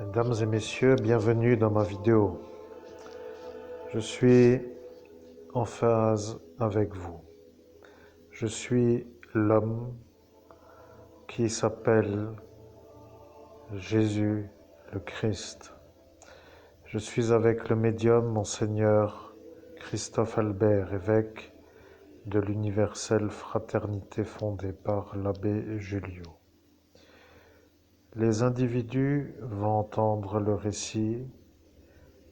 Mesdames et messieurs, bienvenue dans ma vidéo. Je suis en phase avec vous. Je suis l'homme qui s'appelle Jésus le Christ. Je suis avec le médium Monseigneur Christophe Albert, évêque de l'universelle fraternité fondée par l'abbé Julio. Les individus vont entendre le récit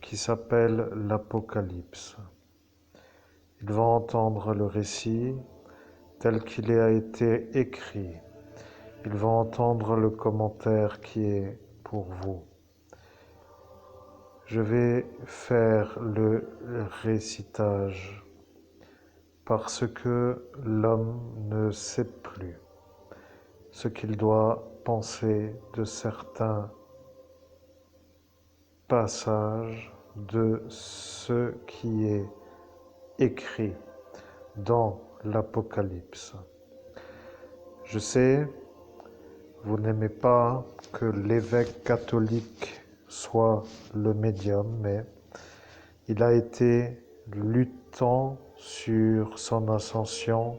qui s'appelle l'Apocalypse. Ils vont entendre le récit tel qu'il a été écrit. Ils vont entendre le commentaire qui est pour vous. Je vais faire le récitage parce que l'homme ne sait plus ce qu'il doit penser de certains passages de ce qui est écrit dans l'Apocalypse. Je sais, vous n'aimez pas que l'évêque catholique soit le médium, mais il a été luttant sur son ascension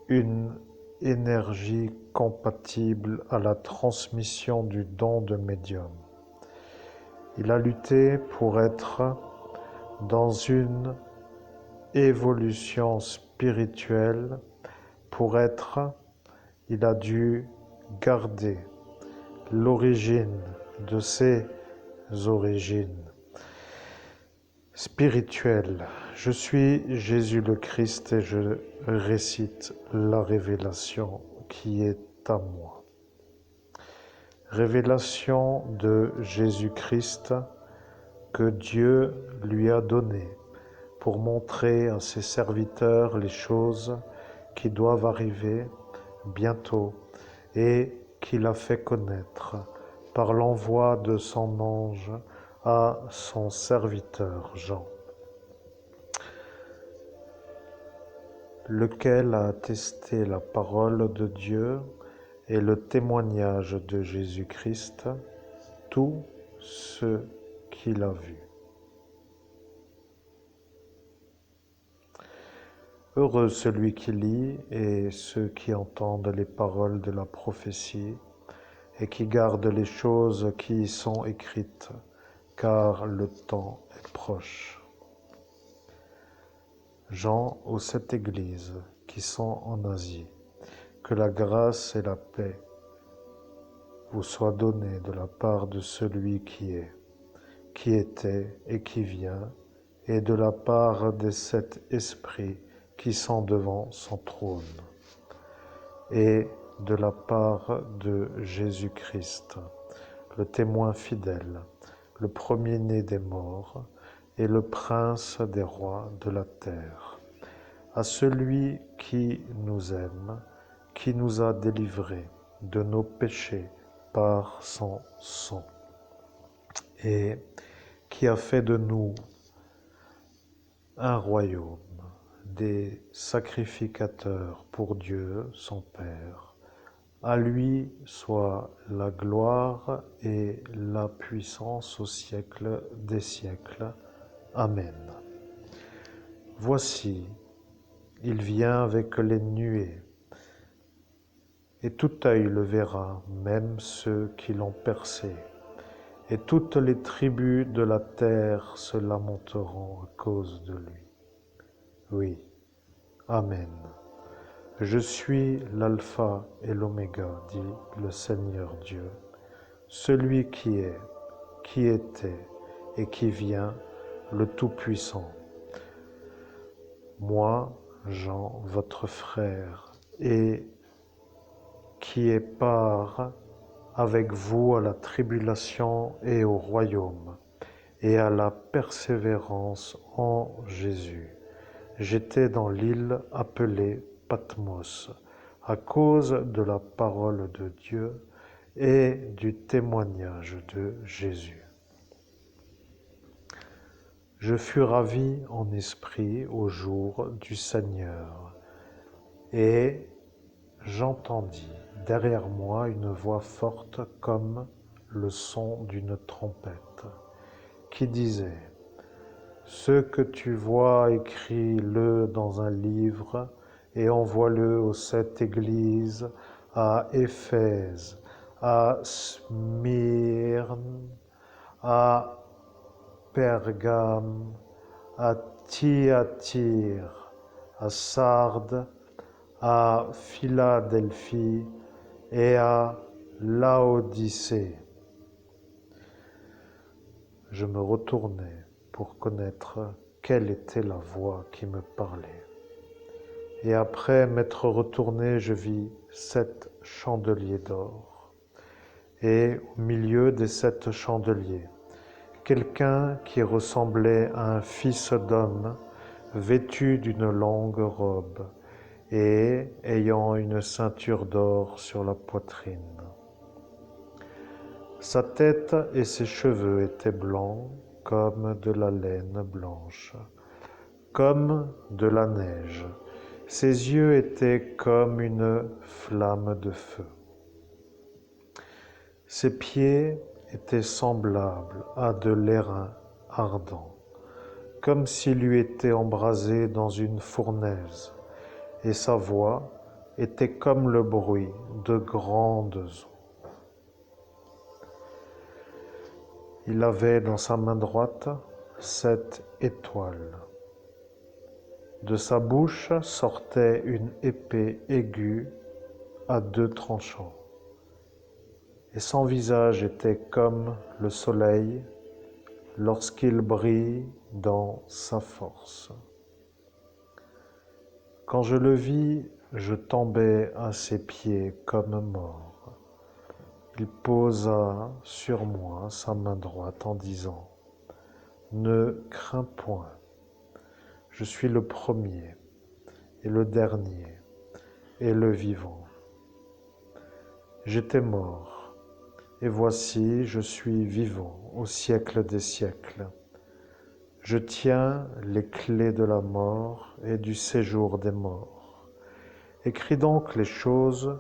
une énergie compatible à la transmission du don de médium. Il a lutté pour être dans une évolution spirituelle. Pour être, il a dû garder l'origine de ses origines spirituelles. Je suis Jésus le Christ et je récite la révélation qui est à moi. Révélation de Jésus-Christ que Dieu lui a donnée pour montrer à ses serviteurs les choses qui doivent arriver bientôt et qu'il a fait connaître par l'envoi de son ange à son serviteur Jean, lequel a attesté la parole de Dieu et le témoignage de Jésus-Christ, tout ce qu'il a vu. Heureux celui qui lit et ceux qui entendent les paroles de la prophétie et qui gardent les choses qui y sont écrites, car le temps est proche. Jean aux 7 églises qui sont en Asie, que la grâce et la paix vous soient données de la part de celui qui est, qui était et qui vient, et de la part des 7 esprits qui sont devant son trône, et de la part de Jésus-Christ, le témoin fidèle, le premier-né des morts et le prince des rois de la terre, à celui qui nous aime, qui nous a délivrés de nos péchés par son sang, et qui a fait de nous un royaume, des sacrificateurs pour Dieu, son Père. À lui soit la gloire et la puissance au siècle des siècles. Amen. Voici, il vient avec les nuées, et tout œil le verra, même ceux qui l'ont percé, et toutes les tribus de la terre se lamenteront à cause de lui. Oui, Amen. Je suis l'alpha et l'oméga, dit le Seigneur Dieu, celui qui est, qui était et qui vient, le Tout-Puissant. Moi, Jean, votre frère, et qui ai part avec vous à la tribulation et au royaume, et à la persévérance en Jésus. J'étais dans l'île appelée Patmos, à cause de la parole de Dieu et du témoignage de Jésus. Je fus ravi en esprit au jour du Seigneur, et j'entendis derrière moi une voix forte comme le son d'une trompette qui disait: ce que tu vois, écris-le dans un livre et envoie-le aux 7 églises, à Éphèse, à Smyrne, à Pergame, à Thyatire, à Sardes, à Philadelphie et à Laodicée. Je me retournai pour connaître quelle était la voix qui me parlait. Et après m'être retourné, je vis 7 chandeliers d'or. Et au milieu des 7 chandeliers, quelqu'un qui ressemblait à un fils d'homme, vêtu d'une longue robe et ayant une ceinture d'or sur la poitrine. Sa tête et ses cheveux étaient blancs comme de la laine blanche, comme de la neige. Ses yeux étaient comme une flamme de feu. Ses pieds étaient semblables à de l'airain ardent, comme s'il eût été embrasé dans une fournaise, et sa voix était comme le bruit de grandes eaux. Il avait dans sa main droite 7 étoiles. De sa bouche sortait une épée aiguë à 2 tranchants. Et son visage était comme le soleil lorsqu'il brille dans sa force. Quand je le vis, je tombai à ses pieds comme mort. Il posa sur moi sa main droite en disant: ne crains point, je suis le premier et le dernier et le vivant. J'étais mort, et voici je suis vivant au siècle des siècles. Je tiens les clés de la mort et du séjour des morts. Écris donc les choses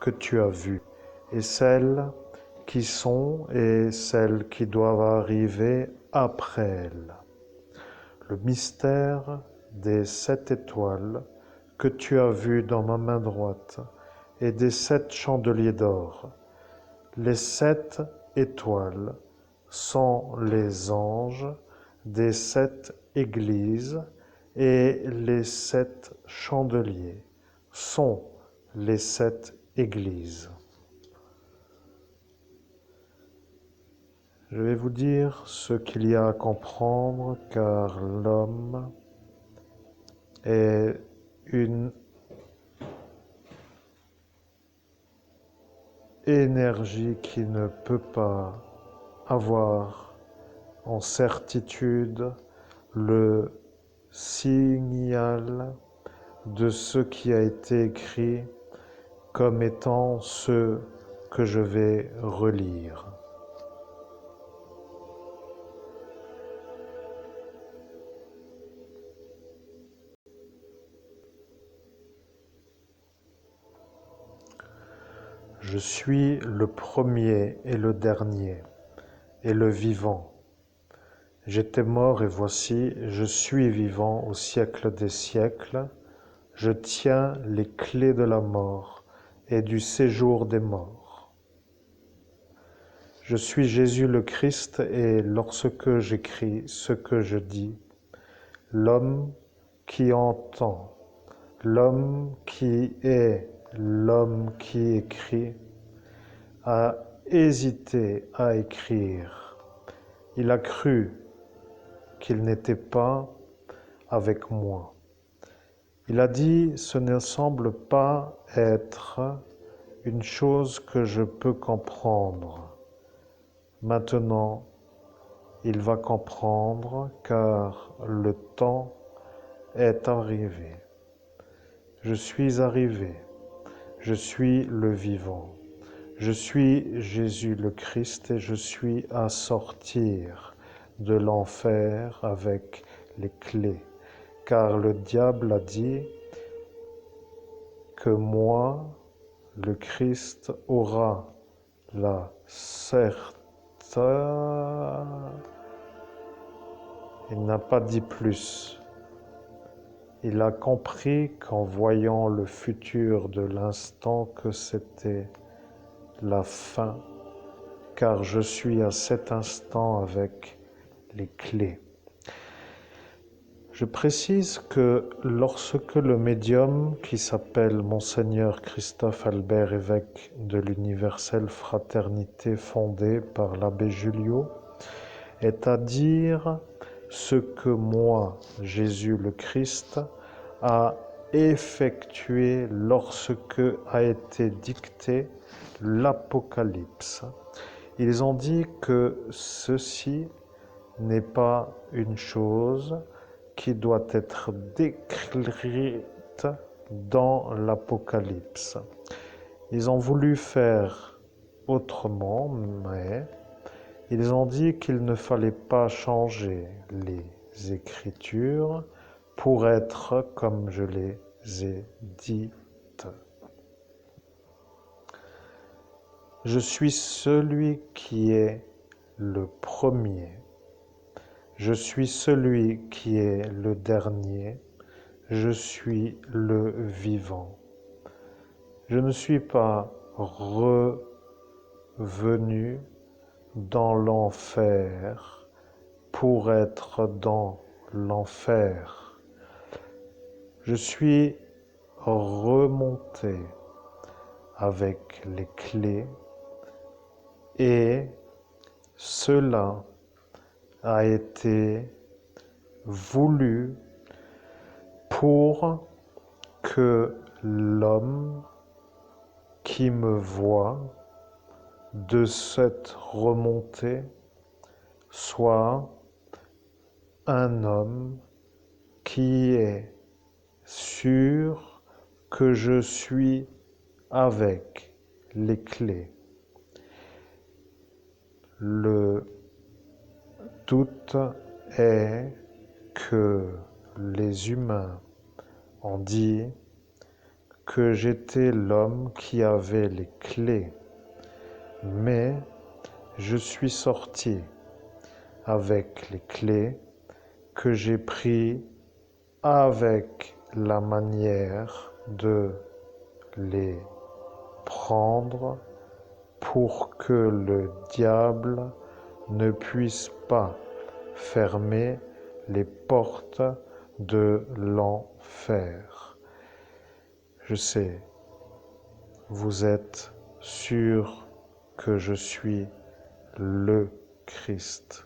que tu as vues, et celles qui sont et celles qui doivent arriver après elles. Le mystère des 7 étoiles que tu as vues dans ma main droite et des 7 chandeliers d'or. Les 7 étoiles sont les anges des 7 églises et les 7 chandeliers sont les 7 églises. Je vais vous dire ce qu'il y a à comprendre, car l'homme est une énergie qui ne peut pas avoir en certitude le signal de ce qui a été écrit comme étant ce que je vais relire. Je suis le premier et le dernier, et le vivant. J'étais mort et voici, je suis vivant au siècle des siècles. Je tiens les clés de la mort et du séjour des morts. Je suis Jésus le Christ, et lorsque j'écris ce que je dis, l'homme qui entend, l'homme qui est, l'homme qui écrit, a hésité à écrire. Il a cru qu'il n'était pas avec moi. Il a dit: ce ne semble pas être une chose que je peux comprendre. Maintenant, il va comprendre, car le temps est arrivé. Je suis arrivé. Je suis le vivant. Je suis Jésus le Christ, et je suis à sortir de l'enfer avec les clés. Car le diable a dit que moi, le Christ, aura la certitude. Il n'a pas dit plus. Il a compris qu'en voyant le futur de l'instant que c'était la fin, car je suis à cet instant avec les clés. Je précise que lorsque le médium, qui s'appelle Monseigneur Christophe Albert, évêque de l'Universelle Fraternité fondée par l'abbé Julliot, est à dire ce que moi, Jésus le Christ, a effectué lorsque a été dicté l'Apocalypse. Ils ont dit que ceci n'est pas une chose qui doit être décrite dans l'Apocalypse. Ils ont voulu faire autrement, mais ils ont dit qu'il ne fallait pas changer les Écritures pour être comme je les ai dites. Je suis celui qui est le premier. Je suis celui qui est le dernier. Je suis le vivant. Je ne suis pas revenu dans l'enfer pour être dans l'enfer. Je suis remonté avec les clés et cela a été voulu pour que l'homme qui me voit de cette remontée soit un homme qui est sûr que je suis avec les clés. Le doute est que les humains ont dit que j'étais l'homme qui avait les clés, mais je suis sorti avec les clés que j'ai pris avec la manière de les prendre pour que le diable ne puisse pas fermer les portes de l'enfer. Je sais, vous êtes sûr que je suis le Christ.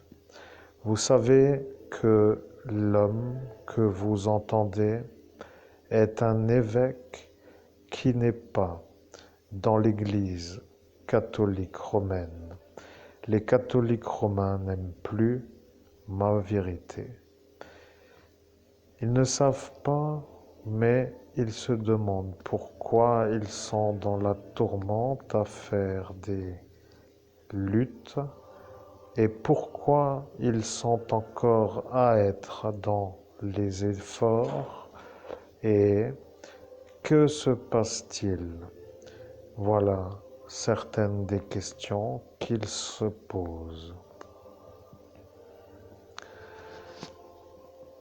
Vous savez que l'homme que vous entendez est un évêque qui n'est pas dans l'Église catholique romaine. Les catholiques romains n'aiment plus ma vérité. Ils ne savent pas, mais ils se demandent pourquoi ils sont dans la tourmente à faire des luttes et pourquoi ils sont encore à être dans les efforts et que se passe-t-il? Voilà certaines des questions qu'ils se posent.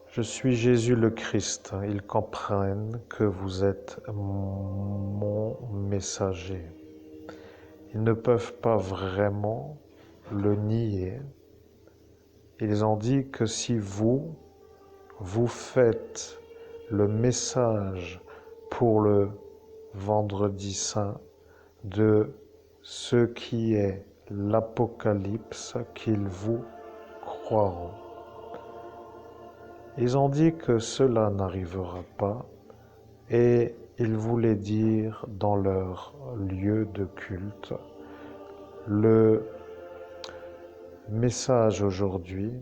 Je suis Jésus le Christ. Ils comprennent que vous êtes mon messager. Ils ne peuvent pas vraiment le nier. Ils ont dit que si vous faites le message pour le vendredi saint de ce qui est l'Apocalypse, qu'ils vous croiront. Ils ont dit que cela n'arrivera pas et ils voulaient dire dans leur lieu de culte. Le message aujourd'hui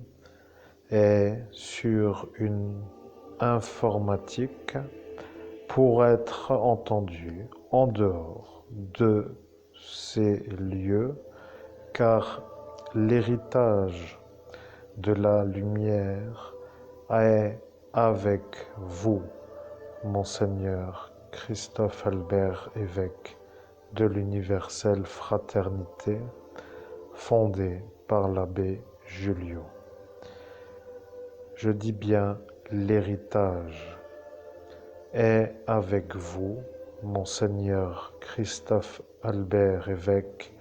est sur une informatique pour être entendu en dehors de ces lieux, car l'héritage de la lumière est avec vous, Monseigneur Christophe Albert, évêque de l'universelle fraternité fondée par l'abbé Julio. Je dis bien l'héritage est avec vous, Monseigneur Christophe Albert, évêque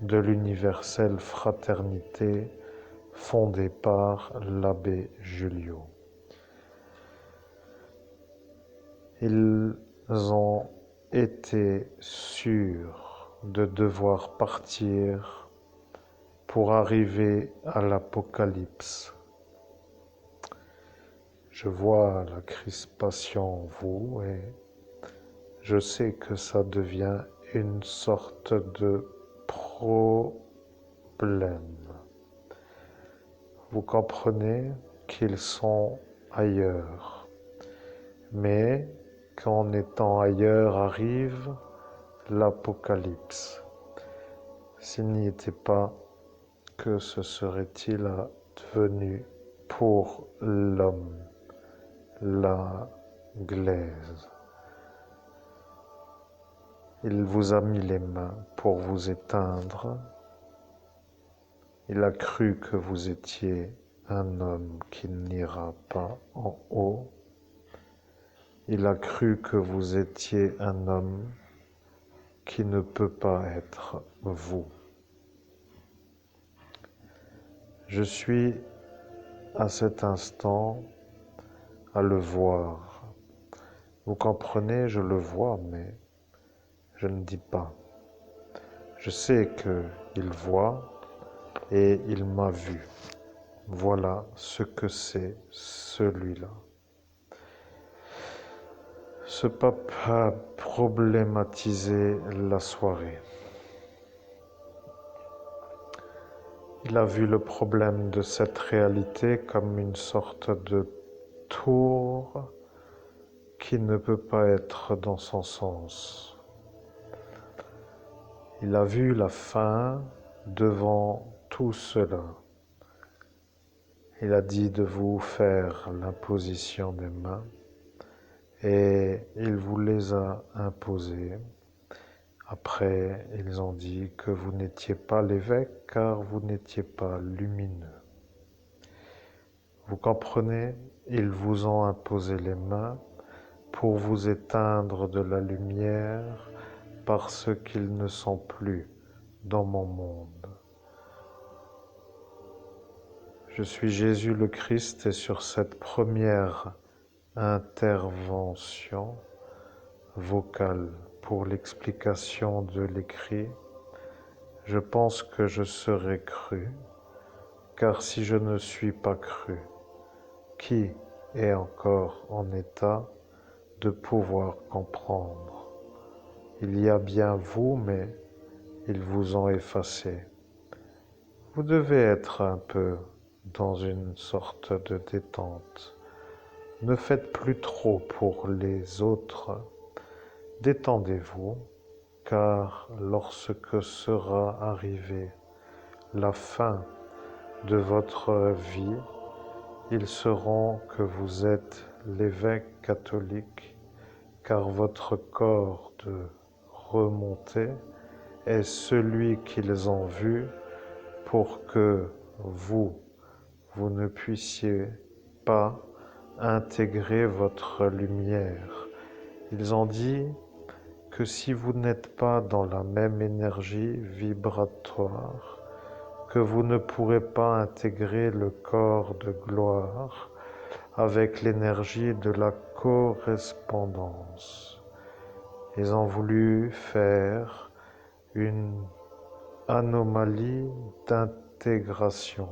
de l'universelle fraternité fondée par l'abbé Julio. Ils ont été sûrs de devoir partir pour arriver à l'Apocalypse. Je vois la crispation en vous et je sais que ça devient une sorte de problème. Vous comprenez qu'ils sont ailleurs, mais qu'en étant ailleurs arrive l'Apocalypse. S'il n'y était pas, que se serait-il advenu pour l'homme, la glaise? Il vous a mis les mains pour vous éteindre. Il a cru que vous étiez un homme qui n'ira pas en haut. Il a cru que vous étiez un homme qui ne peut pas être vous. Je suis à cet instant à le voir. Vous comprenez, je le vois, mais je ne dis pas. Je sais qu'il voit et il m'a vu. Voilà ce que c'est celui-là. Ce pape a problématisé la soirée. Il a vu le problème de cette réalité comme une sorte de tour qui ne peut pas être dans son sens. Il a vu la fin devant tout cela. Il a dit de vous faire l'imposition des mains et il vous les a imposées. Après, ils ont dit que vous n'étiez pas l'évêque car vous n'étiez pas lumineux. Vous comprenez? Ils vous ont imposé les mains pour vous éteindre de la lumière parce qu'ils ne sont plus dans mon monde. Je suis Jésus le Christ et sur cette première intervention vocale pour l'explication de l'écrit, je pense que je serai cru, car si je ne suis pas cru, qui est encore en état de pouvoir comprendre? Il y a bien vous, mais ils vous ont effacé. Vous devez être un peu dans une sorte de détente. Ne faites plus trop pour les autres. Détendez-vous, car lorsque sera arrivée la fin de votre vie, ils sauront que vous êtes l'évêque catholique, car votre corps de remontée est celui qu'ils ont vu pour que vous ne puissiez pas intégrer votre lumière. Ils ont dit que si vous n'êtes pas dans la même énergie vibratoire, que vous ne pourrez pas intégrer le corps de gloire avec l'énergie de la correspondance. Ils ont voulu faire une anomalie d'intégration.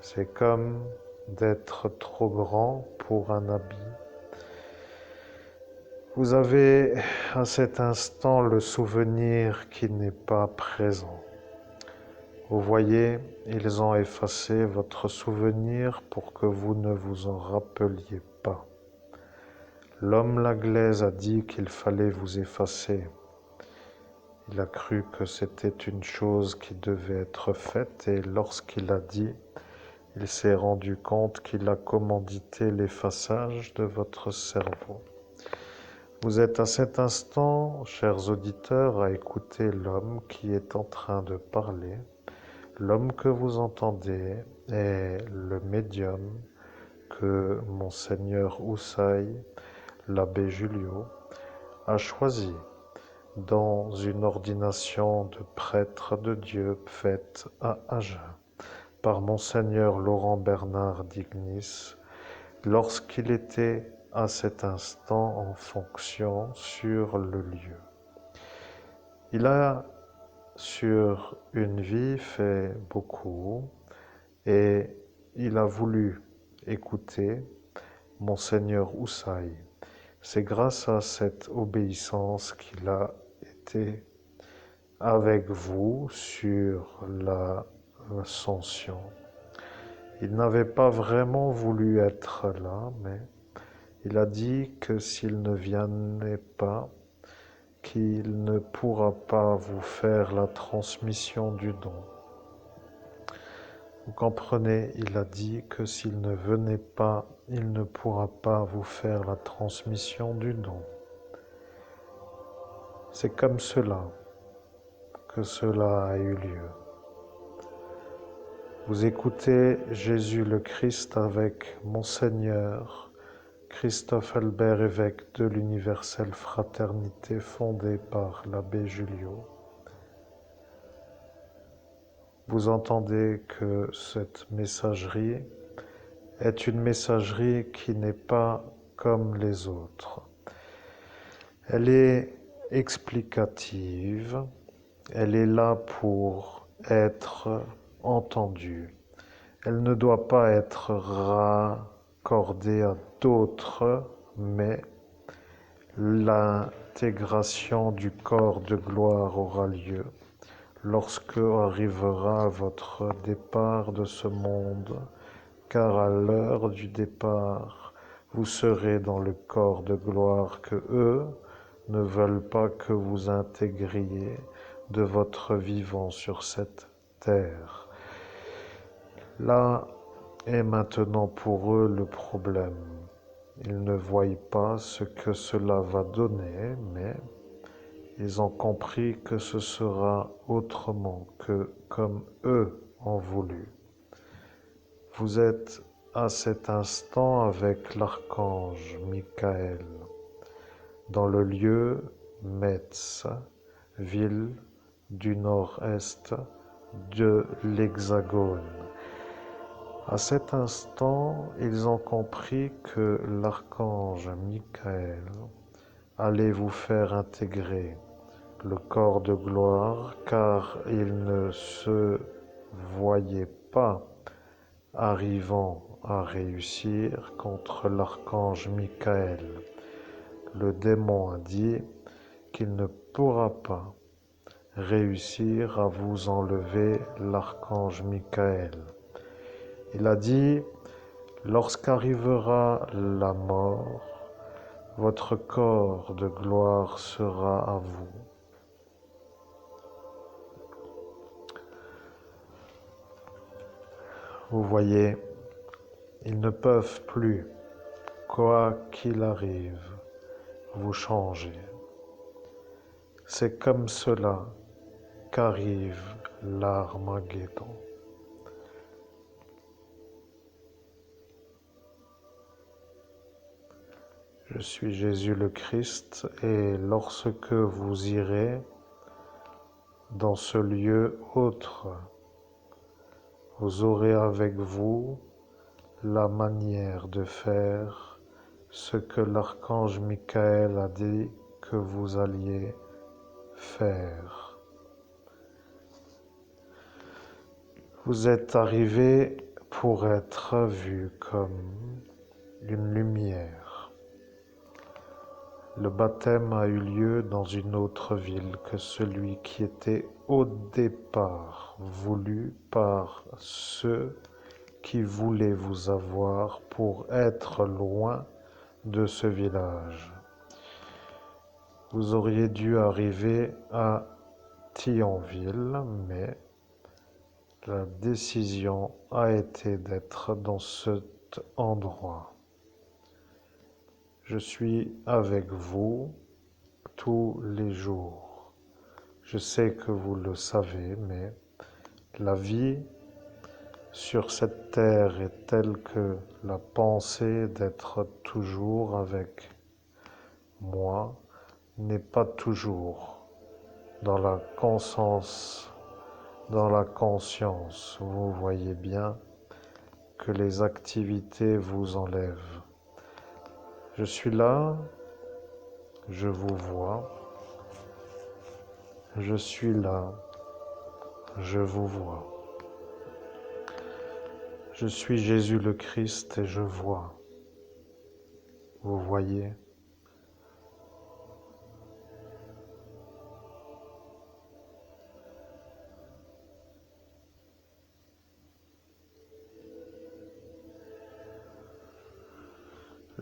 C'est comme d'être trop grand pour un habit. Vous avez à cet instant le souvenir qui n'est pas présent. Vous voyez, ils ont effacé votre souvenir pour que vous ne vous en rappeliez pas. L'homme la glaise a dit qu'il fallait vous effacer. Il a cru que c'était une chose qui devait être faite et lorsqu'il a dit, il s'est rendu compte qu'il a commandité l'effaçage de votre cerveau. Vous êtes à cet instant, chers auditeurs, à écouter l'homme qui est en train de parler. L'homme que vous entendez est le médium que Monseigneur Houssaye, l'abbé Julio, a choisi dans une ordination de prêtre de Dieu faite à Agen par Monseigneur Laurent Bernard d'Ignis lorsqu'il était à cet instant en fonction sur le lieu. Il a sur une vie fait beaucoup et il a voulu écouter Monseigneur Houssaye. C'est grâce à cette obéissance qu'il a été avec vous sur l'ascension. Il n'avait pas vraiment voulu être là, mais il a dit que s'il ne viendrait pas, qu'il ne pourra pas vous faire la transmission du don. Vous comprenez, il a dit que s'il ne venait pas, il ne pourra pas vous faire la transmission du don. C'est comme cela que cela a eu lieu. Vous écoutez Jésus le Christ avec Monseigneur Christophe Albert, évêque de l'Universelle Fraternité fondée par l'abbé Julio. Vous entendez que cette messagerie est une messagerie qui n'est pas comme les autres. Elle est explicative, elle est là pour être entendue. Elle ne doit pas être raccordée à d'autres, mais l'intégration du corps de gloire aura lieu lorsque arrivera votre départ de ce monde, car à l'heure du départ, vous serez dans le corps de gloire que eux ne veulent pas que vous intégriez de votre vivant sur cette terre. Là est maintenant pour eux le problème. Ils ne voient pas ce que cela va donner, mais ils ont compris que ce sera autrement que comme eux ont voulu. Vous êtes à cet instant avec l'archange Michael dans le lieu Metz, ville du nord-est de l'Hexagone. À cet instant, ils ont compris que l'archange Michael allait vous faire intégrer le corps de gloire, car ils ne se voyaient pas arrivant à réussir contre l'archange Michael. Le démon a dit qu'il ne pourra pas réussir à vous enlever l'archange Michael. Il a dit, lorsqu'arrivera la mort, votre corps de gloire sera à vous. Vous voyez, ils ne peuvent plus, quoi qu'il arrive, vous changer. C'est comme cela qu'arrive l'Armageddon. Je suis Jésus le Christ, et lorsque vous irez dans ce lieu autre, vous aurez avec vous la manière de faire ce que l'archange Michael a dit que vous alliez faire. Vous êtes arrivé pour être vu comme une lumière. Le baptême a eu lieu dans une autre ville que celui qui était au départ voulu par ceux qui voulaient vous avoir pour être loin de ce village. Vous auriez dû arriver à Thionville, mais la décision a été d'être dans cet endroit. Je suis avec vous tous les jours. Je sais que vous le savez, mais la vie sur cette terre est telle que la pensée d'être toujours avec moi n'est pas toujours dans la conscience, Vous voyez bien que les activités vous enlèvent. Je suis là, je vous vois. Je suis là, je vous vois. Je suis Jésus le Christ et je vois. Vous voyez?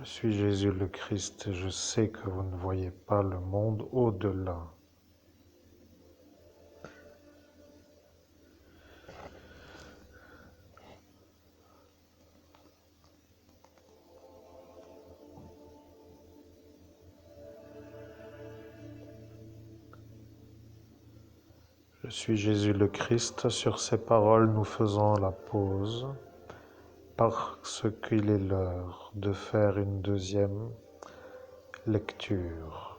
Je suis Jésus le Christ et je sais que vous ne voyez pas le monde au-delà. Je suis Jésus le Christ. Sur ces paroles, nous faisons la pause parce qu'il est l'heure de faire une deuxième lecture.